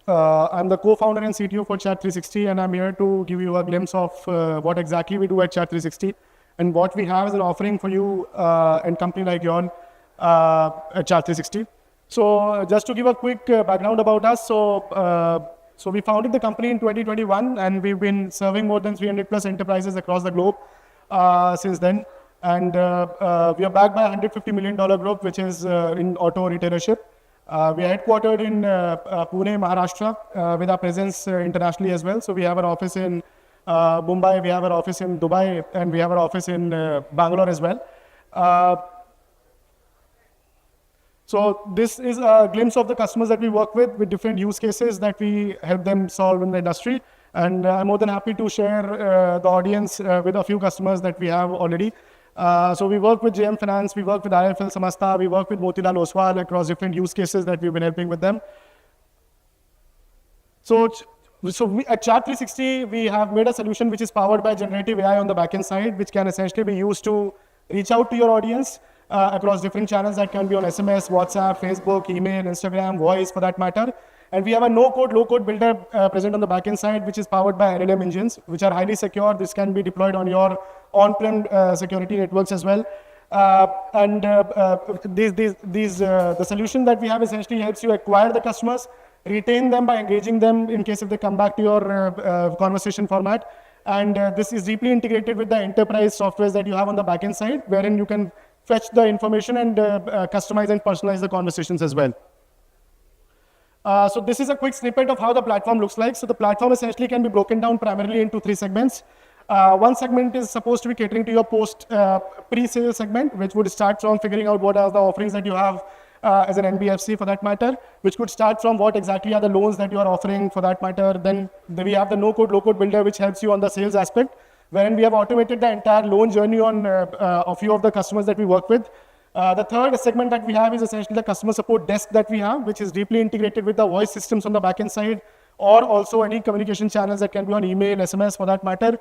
I'm the co-founder and CTO for Chat360, and I'm here to give you a glimpse of what exactly we do at Chat360 and what we have as an offering for you and company like yours at Chat360. So just to give a quick background about us, so we founded the company in 2021, and we've been serving more than 300 plus enterprises across the globe since then. And we are backed by a $150 million group, which is in auto retailership. We are headquartered in Pune, Maharashtra, with our presence internationally as well. So we have an office in Mumbai, we have an office in Dubai, and we have an office in Bangalore as well. So this is a glimpse of the customers that we work with different use cases that we help them solve in the industry. And I'm more than happy to share the audience with a few customers that we have already. So we work with JM Finance, we work with IIFL Samasta, we work with Motilal Oswal across different use cases that we've been helping with them. So at Chat360, we have made a solution which is powered by generative AI on the backend side, which can essentially be used to reach out to your audience across different channels that can be on SMS, WhatsApp, Facebook, email, Instagram, voice for that matter. And we have a no-code, low-code builder present on the backend side, which is powered by LLM engines, which are highly secure. This can be deployed on your on-prem security networks as well. The solution that we have essentially helps you acquire the customers, retain them by engaging them in case if they come back to your conversation format. And this is deeply integrated with the enterprise softwares that you have on the backend side, wherein you can fetch the information and customize and personalize the conversations as well. So this is a quick snippet of how the platform looks like. So the platform essentially can be broken down primarily into three segments. One segment is supposed to be catering to your pre-sale segment, which would start from figuring out what are the offerings that you have as an NBFC for that matter, which could start from what exactly are the loans that you are offering for that matter. Then we have the no-code, low-code builder, which helps you on the sales aspect, wherein we have automated the entire loan journey on a few of the customers that we work with. The third segment that we have is essentially the customer support desk that we have, which is deeply integrated with the voice systems on the backend side, or also any communication channels that can be on email, SMS for that matter.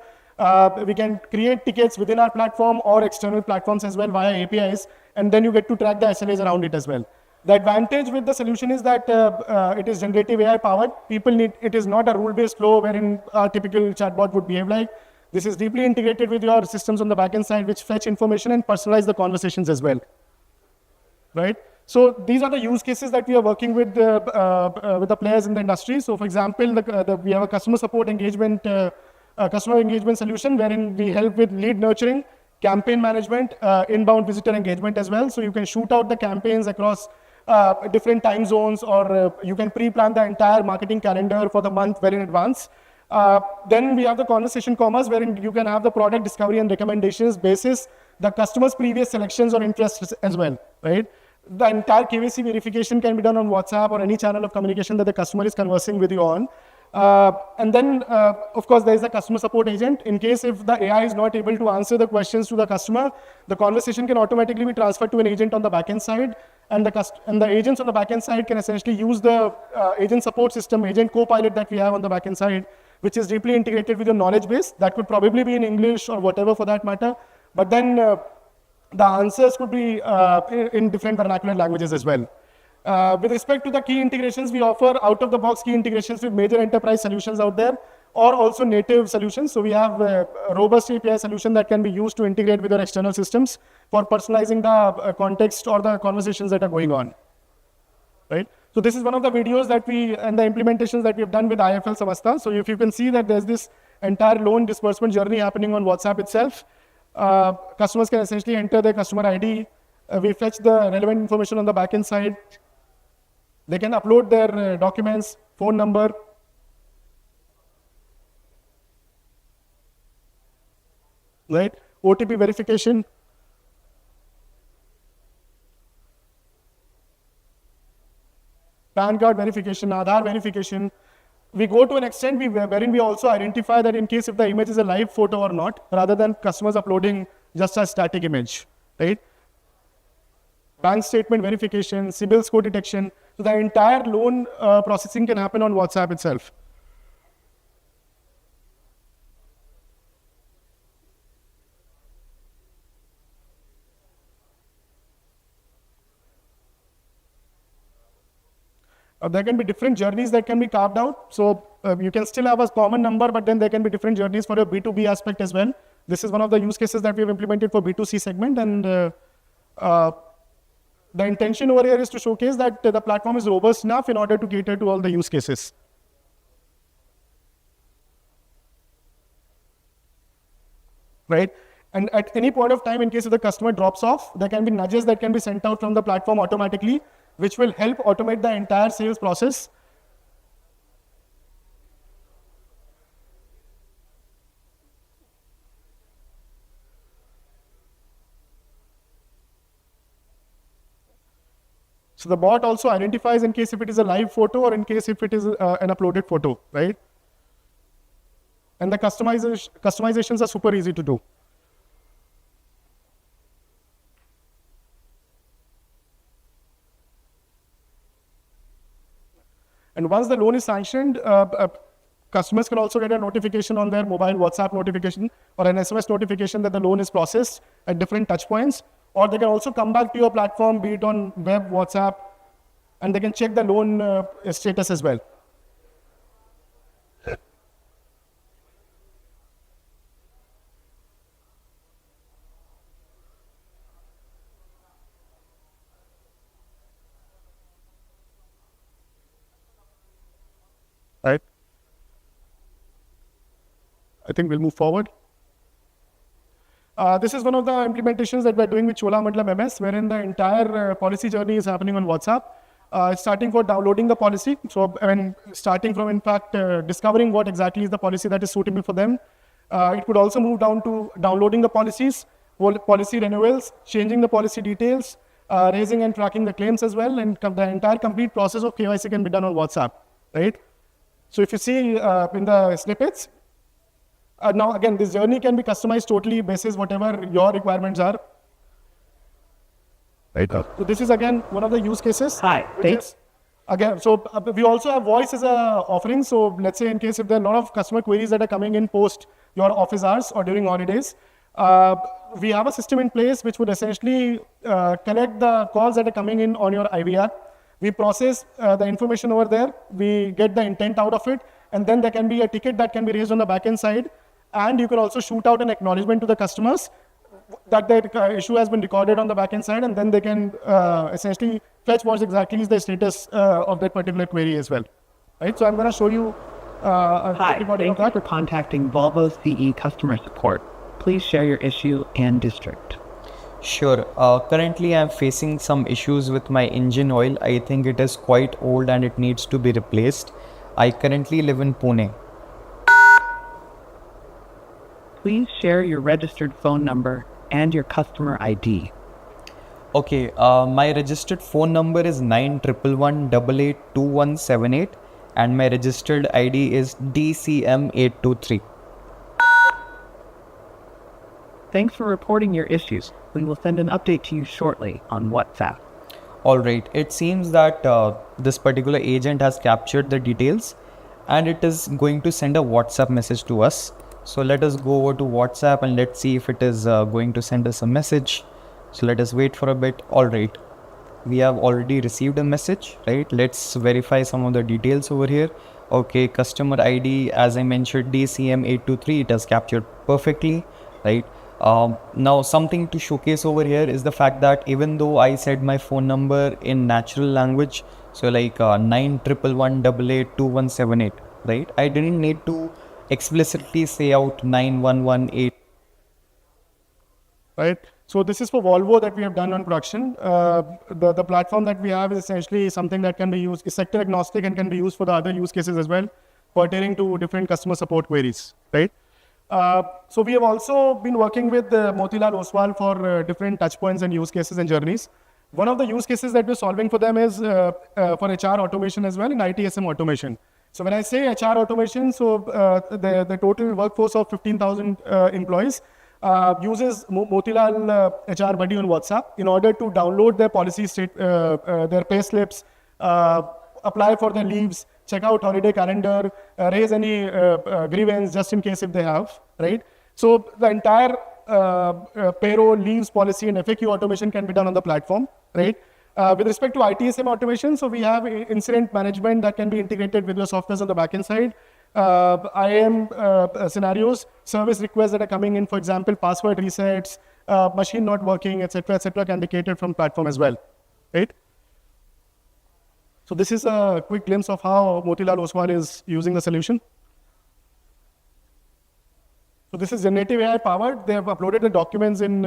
We can create tickets within our platform or external platforms as well via APIs, and then you get to track the SLAs around it as well. The advantage with the solution is that it is generative AI powered. It is not a rule-based flow wherein a typical chatbot would behave like. This is deeply integrated with your systems on the backend side, which fetch information and personalize the conversations as well. Right? So these are the use cases that we are working with the players in the industry. So for example, we have a customer support engagement, customer engagement solution wherein we help with lead nurturing, campaign management, inbound visitor engagement as well. So you can shoot out the campaigns across different time zones, or you can pre-plan the entire marketing calendar for the month well in advance. Then we have the conversation commerce, wherein you can have the product discovery and recommendations basis the customer's previous selections or interests as well, right? The entire KYC verification can be done on WhatsApp or any channel of communication that the customer is conversing with you on. And then, of course, there is a customer support agent. In case if the AI is not able to answer the questions to the customer, the conversation can automatically be transferred to an agent on the backend side. And the agents on the backend side can essentially use the agent support system, agent co-pilot that we have on the backend side, which is deeply integrated with your knowledge base. That could probably be in English or whatever for that matter. But then the answers could be in different vernacular languages as well. With respect to the key integrations, we offer out-of-the-box key integrations with major enterprise solutions out there, or also native solutions. So we have a robust API solution that can be used to integrate with our external systems for personalizing the context or the conversations that are going on. Right? So this is one of the videos that and the implementations that we have done with IIFL Samasta. So if you can see that there's this entire loan disbursement journey happening on WhatsApp itself. Customers can essentially enter their customer ID. We fetch the relevant information on the backend side. They can upload their documents, phone number. Right? OTP verification. PAN card verification, Aadhaar verification. We go to an extent wherein we also identify that in case if the image is a live photo or not, rather than customers uploading just a static image, right? Bank statement verification, CIBIL score detection. So the entire loan processing can happen on WhatsApp itself. There can be different journeys that can be carved out. So you can still have a common number, but then there can be different journeys for your B2B aspect as well. This is one of the use cases that we have implemented for B2C segment. And the intention over here is to showcase that the platform is robust enough in order to cater to all the use cases. Right? And at any point of time, in case if the customer drops off, there can be nudges that can be sent out from the platform automatically, which will help automate the entire sales process. So the bot also identifies in case if it is a live photo or in case if it is an uploaded photo, right? And the customizations are super easy to do. And once the loan is sanctioned, customers can also get a notification on their mobile WhatsApp notification or an SMS notification that the loan is processed at different touch points. Or they can also come back to your platform, be it on web, WhatsApp, and they can check the loan status as well. Right? I think we'll move forward. This is one of the implementations that we're doing with Cholamandalam MS, wherein the entire policy journey is happening on WhatsApp. Starting for downloading the policy. So, starting from, in fact, discovering what exactly is the policy that is suitable for them. It could also move down to downloading the policies, policy renewals, changing the policy details, raising and tracking the claims as well, and the entire complete process of KYC can be done on WhatsApp, right? So if you see in the snippets, now again, this journey can be customized totally basis whatever your requirements are. Right. So this is again one of the use cases. Hi, thanks. Again, so we also have voice as a offering. So let's say in case if there are a lot of customer queries that are coming in post your office hours or during holidays, we have a system in place which would essentially collect the calls that are coming in on your IVR. We process the information over there. We get the intent out of it, and then there can be a ticket that can be raised on the backend side, and you can also shoot out an acknowledgement to the customers that the issue has been recorded on the backend side, and then they can essentially fetch what exactly is the status of that particular query as well. Right. So I'm going to show you. Hi, thank you for contacting Volvo CE customer support. Please share your issue and district. Sure. Currently, I'm facing some issues with my engine oil. I think it is quite old and it needs to be replaced. I currently live in Pune. Please share your registered phone number and your customer ID. Okay, my registered phone number is 9111882178 and my registered ID is DCM823. Thanks for reporting your issues. We will send an update to you shortly on WhatsApp. Alright, it seems that this particular agent has captured the details and it is going to send a WhatsApp message to us. So let us go over to WhatsApp and let's see if it is going to send us a message. So let us wait for a bit. Alright, we have already received a message, right? Let's verify some of the details over here. Okay, customer ID, as I mentioned, DCM823, it has captured perfectly, right? Now something to showcase over here is the fact that even though I said my phone number in natural language, so like 9111882178, right? I didn't need to explicitly say out 9118. Right. So this is for Volvo that we have done on production. The platform that we have is essentially something that can be used, is sector agnostic and can be used for the other use cases as well, pertaining to different customer support queries, right? So we have also been working with Motilal Oswal for different touch points and use cases and journeys. One of the use cases that we're solving for them is for HR automation as well and ITSM automation. So when I say HR automation, so the total workforce of 15,000 employees uses Motilal HR Buddy on WhatsApp in order to download their policy state, their pay slips, apply for their leaves, check out holiday calendar, raise any grievance just in case if they have, right? So the entire payroll, leaves policy and FAQ automation can be done on the platform, right? With respect to ITSM automation, so we have incident management that can be integrated with your software on the backend side. IAM scenarios, service requests that are coming in, for example, password resets, machine not working, etc., can be catered from platform as well, right? So this is a quick glimpse of how Motilal Oswal is using the solution. So this is generative AI powered. They have uploaded the documents in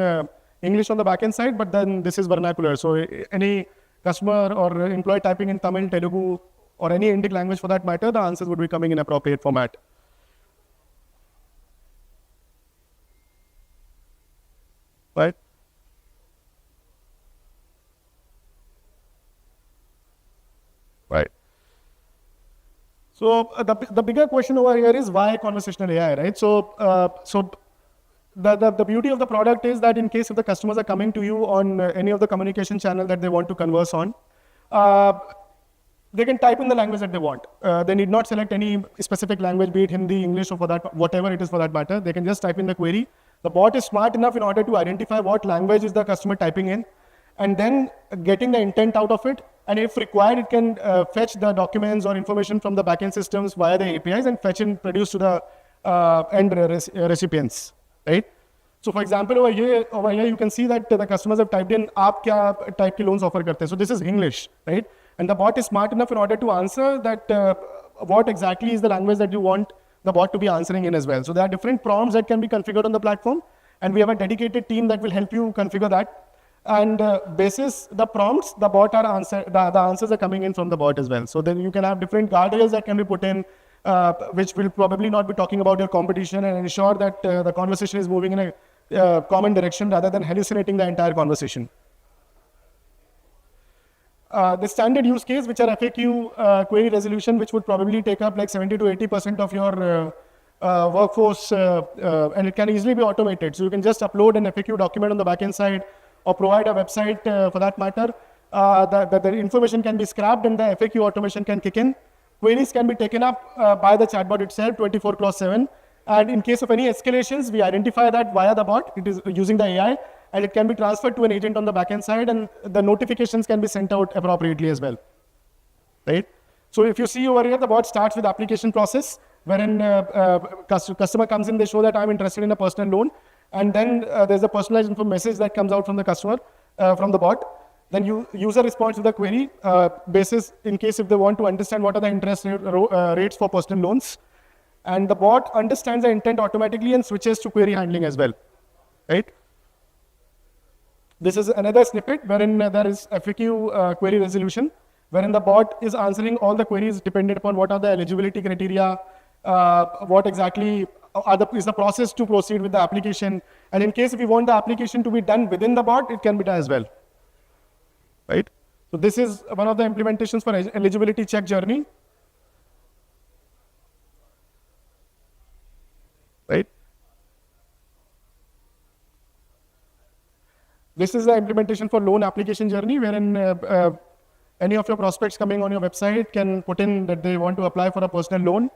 English on the backend side, but then this is vernacular. So any customer or employee typing in Tamil, Telugu, or any Indic language for that matter, the answers would be coming in appropriate format. Right? Right. So the bigger question over here is why conversational AI, right? So the beauty of the product is that in case if the customers are coming to you on any of the communication channel that they want to converse on, they can type in the language that they want. They need not select any specific language, be it Hindi, English, or for that, whatever it is for that matter. They can just type in the query. The bot is smart enough in order to identify what language is the customer typing in, and then getting the intent out of it. And if required, it can fetch the documents or information from the backend systems via the APIs and fetch and produce to the end recipients, right? So for example, over here you can see that the customers have typed in, "Aap kya type ki loans offer karte hain?" So this is English, right? And the bot is smart enough in order to answer that what exactly is the language that you want the bot to be answering in as well. So there are different prompts that can be configured on the platform, and we have a dedicated team that will help you configure that. And basis the prompts, the answers are coming in from the bot as well. So then you can have different guardrails that can be put in, which will probably not be talking about your competition, and ensure that the conversation is moving in a common direction rather than hallucinating the entire conversation. The standard use case, which are FAQ query resolution, which would probably take up like 70 to 80% of your workforce, and it can easily be automated. So you can just upload an FAQ document on the backend side, or provide a website for that matter. The information can be scrapped and the FAQ automation can kick in. Queries can be taken up by the chatbot itself 24/7. And in case of any escalations, we identify that via the bot. It is using the AI, and it can be transferred to an agent on the backend side, and the notifications can be sent out appropriately as well, right? So if you see over here, the bot starts with application process, wherein customer comes in, they show that I'm interested in a personal loan. And then there's a personalized message that comes out from the customer, from the bot. Then user responds to the query basis in case if they want to understand what are the interest rates for personal loans. And the bot understands the intent automatically and switches to query handling as well, right? This is another snippet wherein there is FAQ query resolution, wherein the bot is answering all the queries dependent upon what are the eligibility criteria, what exactly is the process to proceed with the application. And in case if we want the application to be done within the bot, it can be done as well, right? So this is one of the implementations for eligibility check journey, right? This is the implementation for loan application journey, wherein any of your prospects coming on your website can put in that they want to apply for a personal loan.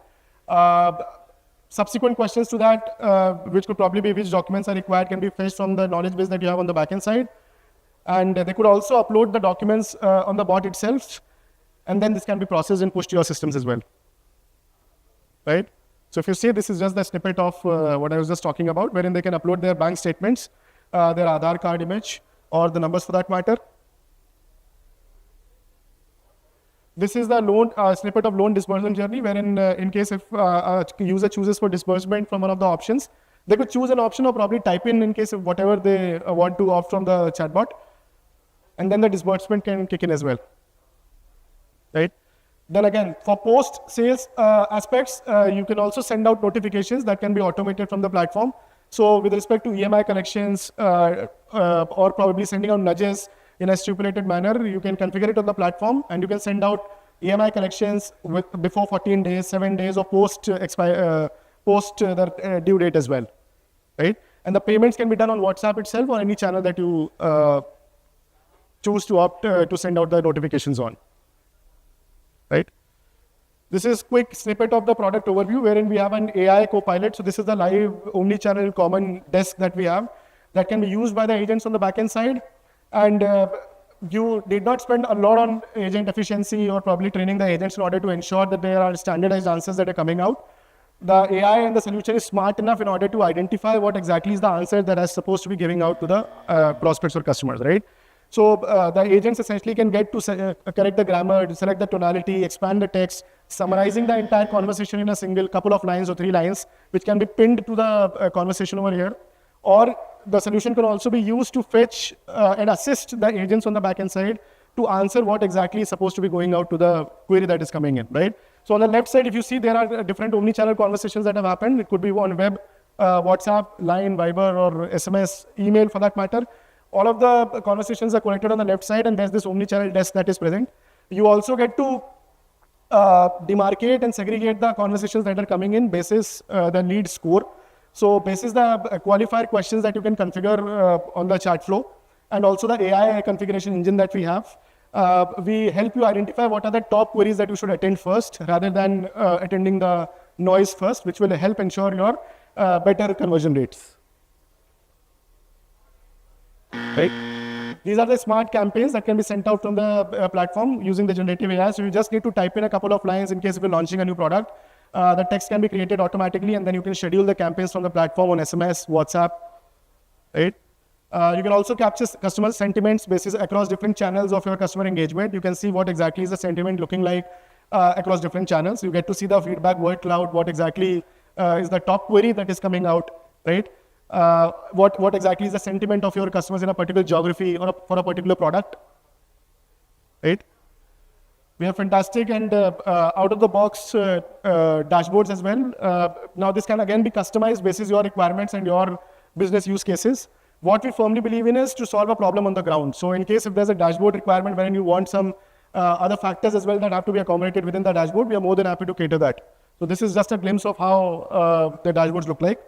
Subsequent questions to that, which could probably be which documents are required, can be fetched from the knowledge base that you have on the backend side. And they could also upload the documents on the bot itself, and then this can be processed and pushed to your systems as well, right? So if you see, this is just the snippet of what I was just talking about, wherein they can upload their bank statements, their Aadhaar card image, or the numbers for that matter. This is the loan snippet of loan disbursement journey, wherein in case if a user chooses for disbursement from one of the options, they could choose an option or probably type in case of whatever they want to opt from the chatbot, and then the disbursement can kick in as well, right? Then again, for post-sales aspects, you can also send out notifications that can be automated from the platform. So with respect to EMI collections or probably sending out nudges in a stipulated manner, you can configure it on the platform, and you can send out EMI collections before 14 days, 7 days, or post the due date as well, right? And the payments can be done on WhatsApp itself or any channel that you choose to opt to send out the notifications on, right? This is quick snippet of the product overview, wherein we have an AI co-pilot. So this is the live omnichannel common desk that we have that can be used by the agents on the backend side. And you did not spend a lot on agent efficiency or probably training the agents in order to ensure that there are standardized answers that are coming out. The AI and the solution is smart enough in order to identify what exactly is the answer that is supposed to be giving out to the prospects or customers, right? So the agents essentially can get to correct the grammar, select the tonality, expand the text, summarizing the entire conversation in a single couple of lines or 3 lines, which can be pinned to the conversation over here. Or the solution can also be used to fetch and assist the agents on the backend side to answer what exactly is supposed to be going out to the query that is coming in, right? So on the left side, if you see, there are different omnichannel conversations that have happened. It could be on web, WhatsApp, Line, Viber, or SMS, email for that matter. All of the conversations are collected on the left side, and there's this omnichannel desk that is present. You also get to demarcate and segregate the conversations that are coming in basis the lead score. So basis the qualifier questions that you can configure on the chat flow, and also the AI configuration engine that we have. We help you identify what are the top queries that you should attend first, rather than attending the noise first, which will help ensure your better conversion rates. Right? These are the smart campaigns that can be sent out from the platform using the generative AI. So you just need to type in a couple of lines in case if you're launching a new product. The text can be created automatically, and then you can schedule the campaigns from the platform on SMS, WhatsApp, right? You can also capture customer sentiments basis across different channels of your customer engagement. You can see what exactly is the sentiment looking like across different channels. You get to see the feedback word cloud, what exactly is the top query that is coming out, right? What exactly is the sentiment of your customers in a particular geography or for a particular product, right? We have fantastic and out-of-the-box dashboards as well. Now, this can again be customized basis your requirements and your business use cases. What we firmly believe in is to solve a problem on the ground. So in case if there's a dashboard requirement wherein you want some other factors as well that have to be accommodated within the dashboard, we are more than happy to cater that. So this is just a glimpse of how the dashboards look like.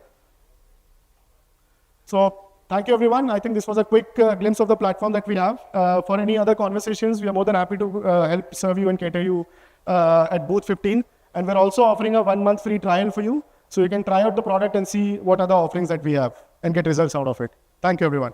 So thank you, everyone. I think this was a quick glimpse of the platform that we have. For any other conversations, we are more than happy to help serve you and cater you at booth 15. And we're also offering a 1-month free trial for you. So you can try out the product and see what other offerings that we have and get results out of it. Thank you, everyone.